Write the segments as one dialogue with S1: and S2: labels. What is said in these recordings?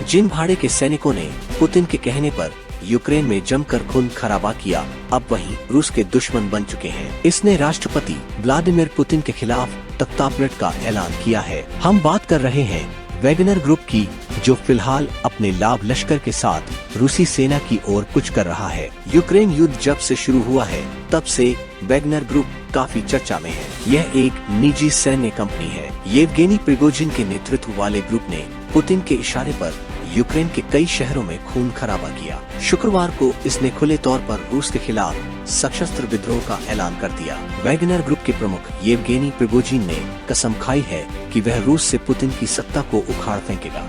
S1: जिन भाड़े के सैनिकों ने पुतिन के कहने पर यूक्रेन में जमकर खून खराबा किया, अब वही रूस के दुश्मन बन चुके हैं। इसने राष्ट्रपति व्लादिमीर पुतिन के खिलाफ तख्तापलट का ऐलान किया है। हम बात कर रहे हैं वैगनर ग्रुप की, जो फिलहाल अपने लाभ लश्कर के साथ रूसी सेना की ओर कूच कर रहा है। यूक्रेन युद्ध जब से शुरू हुआ है तब से वैगनर ग्रुप काफी चर्चा में है। यह एक निजी सैन्य कंपनी है। येवगेनी प्रिगोजिन के नेतृत्व वाले ग्रुप ने पुतिन के इशारे पर यूक्रेन के कई शहरों में खून खराबा किया। शुक्रवार को इसने खुले तौर पर रूस के खिलाफ सशस्त्र विद्रोह का ऐलान कर दिया। वैगनर ग्रुप के प्रमुख येवगेनी प्रिगोजिन ने कसम खाई है कि वह रूस से पुतिन की सत्ता को उखाड़ फेंकेगा।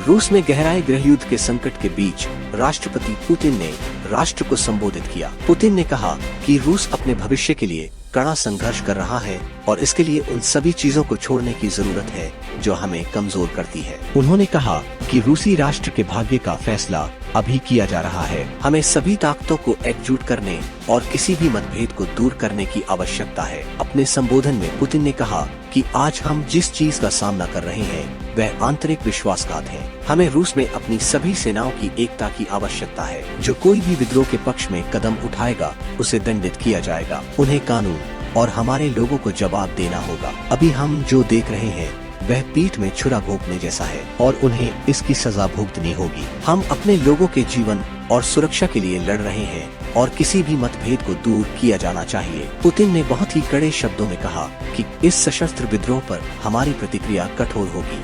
S1: रूस में गहराए गृहयुद्ध के संकट के बीच राष्ट्रपति पुतिन ने राष्ट्र को संबोधित किया। पुतिन ने कहा कि रूस अपने भविष्य के लिए कड़ा संघर्ष कर रहा है और इसके लिए उन सभी चीजों को छोड़ने की जरूरत है जो हमें कमजोर करती है। उन्होंने कहा कि रूसी राष्ट्र के भाग्य का फैसला अभी किया जा रहा है। हमें सभी ताकतों को एकजुट करने और किसी भी मतभेद को दूर करने की आवश्यकता है। अपने संबोधन में पुतिन ने कहा कि आज हम जिस चीज का सामना कर रहे हैं वह आंतरिक विश्वासघात है। हमें रूस में अपनी सभी सेनाओं की एकता की आवश्यकता है। जो कोई भी विद्रोह के पक्ष में कदम उठाएगा उसे दंडित किया जाएगा। उन्हें कानून और हमारे लोगों को जवाब देना होगा। अभी हम जो देख रहे हैं वह पीठ में छुरा घोंपने जैसा है और उन्हें इसकी सजा भुगतनी होगी। हम अपने लोगों के जीवन और सुरक्षा के लिए लड़ रहे हैं और किसी भी मतभेद को दूर किया जाना चाहिए। पुतिन ने बहुत ही कड़े शब्दों में कहा कि इस सशस्त्र विद्रोह पर हमारी प्रतिक्रिया कठोर होगी।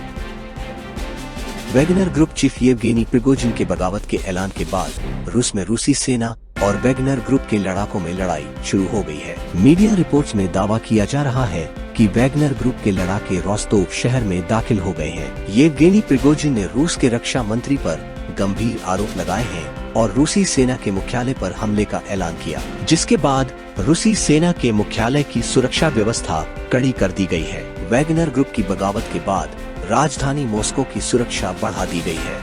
S1: Wagner group chief Yevgeny Prigozhin के बगावत के ऐलान के बाद रूस में रूसी सेना और वैगनर ग्रुप के लड़ाकों में लड़ाई शुरू हो गई है। मीडिया रिपोर्ट्स में दावा किया जा रहा है कि वैगनर ग्रुप के लड़ाके रोस्तोव शहर में दाखिल हो गए हैं। येवगेनी प्रिगोजिन ने रूस के रक्षा मंत्री पर गंभीर आरोप लगाए हैं और रूसी सेना के मुख्यालय पर हमले का ऐलान किया, जिसके बाद रूसी सेना के मुख्यालय की सुरक्षा व्यवस्था कड़ी कर दी गई है। वैगनर ग्रुप की बगावत के बाद राजधानी मॉस्को की सुरक्षा बढ़ा दी गई है।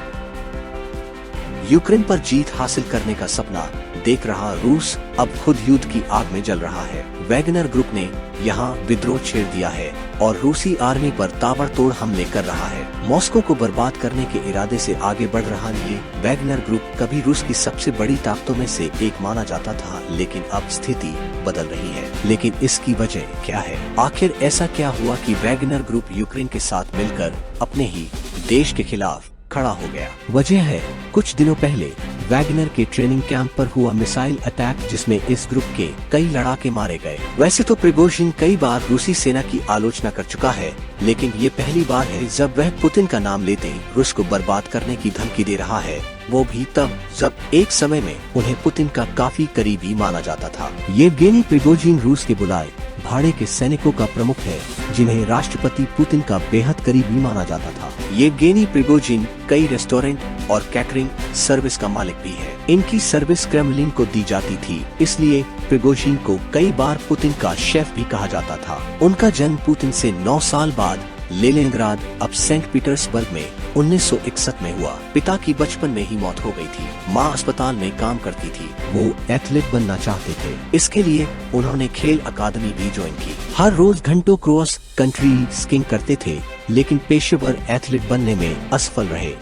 S1: यूक्रेन पर जीत हासिल करने का सपना देख रहा रूस अब खुद युद्ध की आग में जल रहा है। वैगनर ग्रुप ने यहाँ विद्रोह छेड़ दिया है और रूसी आर्मी पर ताबड़तोड़ हमले कर रहा है। मॉस्को को बर्बाद करने के इरादे से आगे बढ़ रहा ये वैगनर ग्रुप कभी रूस की सबसे बड़ी ताकतों में से एक माना जाता था, लेकिन अब स्थिति बदल रही है। लेकिन इसकी वजह क्या है? आखिर ऐसा क्या हुआ कि वैगनर ग्रुप यूक्रेन के साथ मिलकर अपने ही देश के खिलाफ खड़ा हो गया? वजह है कुछ दिनों पहले वैगनर के ट्रेनिंग कैंप पर हुआ मिसाइल अटैक, जिसमें इस ग्रुप के कई लड़ाके मारे गए। वैसे तो प्रिगोजिन कई बार रूसी सेना की आलोचना कर चुका है, लेकिन ये पहली बार है जब वह पुतिन का नाम लेते रूस को बर्बाद करने की धमकी दे रहा है, वो भी तब जब एक समय में उन्हें पुतिन का काफी करीबी माना जाता था। येवगेनी प्रिगोजिन रूस के बुलाए भाड़े के सैनिकों का प्रमुख है, जिन्हें राष्ट्रपति पुतिन का बेहद करीबी माना जाता था। येवगेनी प्रिगोजिन कई रेस्टोरेंट और कैटरिंग सर्विस का मालिक भी है। इनकी सर्विस क्रेमलिन को दी जाती थी, इसलिए प्रिगोजिन को कई बार पुतिन का शेफ भी कहा जाता था। उनका जन्म पुतिन से 9 साल बाद लेनिनग्राद अब सेंट पीटर्सबर्ग में 1961 में हुआ। पिता की बचपन में ही मौत हो गई थी। माँ अस्पताल में काम करती थी। वो एथलीट बनना चाहते थे, इसके लिए उन्होंने खेल अकादमी भी ज्वाइन की। हर रोज घंटों क्रॉस कंट्री स्कीइंग करते थे, लेकिन पेशेवर एथलीट बनने में असफल रहे।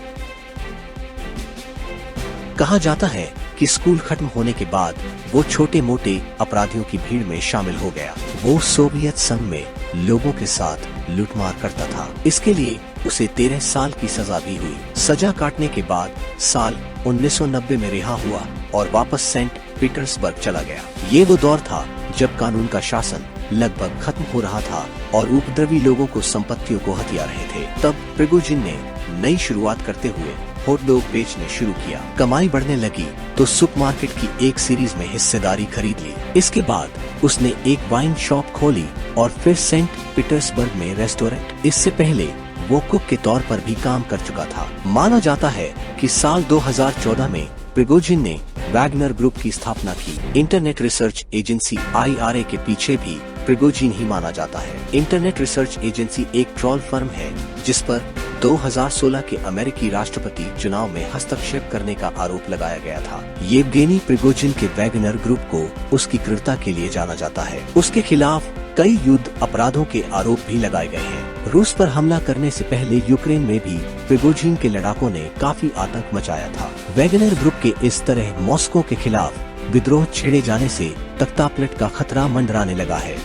S1: कहा जाता है कि स्कूल खत्म होने के बाद वो छोटे मोटे अपराधियों की भीड़ में शामिल हो गया। वो सोवियत संघ में लोगों के साथ लूटमार करता था। इसके लिए उसे 13 साल की सजा भी हुई। सजा काटने के बाद साल 1990 में रिहा हुआ और वापस सेंट पीटर्सबर्ग चला गया। ये वो दौर था जब कानून का शासन लगभग खत्म हो रहा था और उपद्रवी लोगों को संपत्तियों को हथिया रहे थे। तब प्रिगोजिन ने नई शुरुआत करते हुए हॉटडॉग बेचने शुरू किया। कमाई बढ़ने लगी तो सुपरमार्केट की एक सीरीज में हिस्सेदारी खरीद ली। इसके बाद उसने एक वाइन शॉप खोली और फिर सेंट पीटर्सबर्ग में रेस्टोरेंट। इससे पहले वो कुक के तौर पर भी काम कर चुका था। माना जाता है कि साल 2014 में प्रिगोजिन ने वैगनर ग्रुप की स्थापना की। इंटरनेट रिसर्च एजेंसी IRA के पीछे भी प्रिगोजिन ही माना जाता है। इंटरनेट रिसर्च एजेंसी एक ट्रोल फर्म है जिस पर 2016 के अमेरिकी राष्ट्रपति चुनाव में हस्तक्षेप करने का आरोप लगाया गया था। येवगेनी प्रिगोजिन के वैगनर ग्रुप को उसकी क्रूरता के लिए जाना जाता है। उसके खिलाफ कई युद्ध अपराधों के आरोप भी लगाए गए हैं। रूस पर हमला करने से पहले यूक्रेन में भी प्रिगोजिन के लड़ाकों ने काफी आतंक मचाया था। वैगनर ग्रुप के इस तरह मॉस्को के खिलाफ विद्रोह छेड़े जाने से तख्तापलट का खतरा मंडराने लगा है।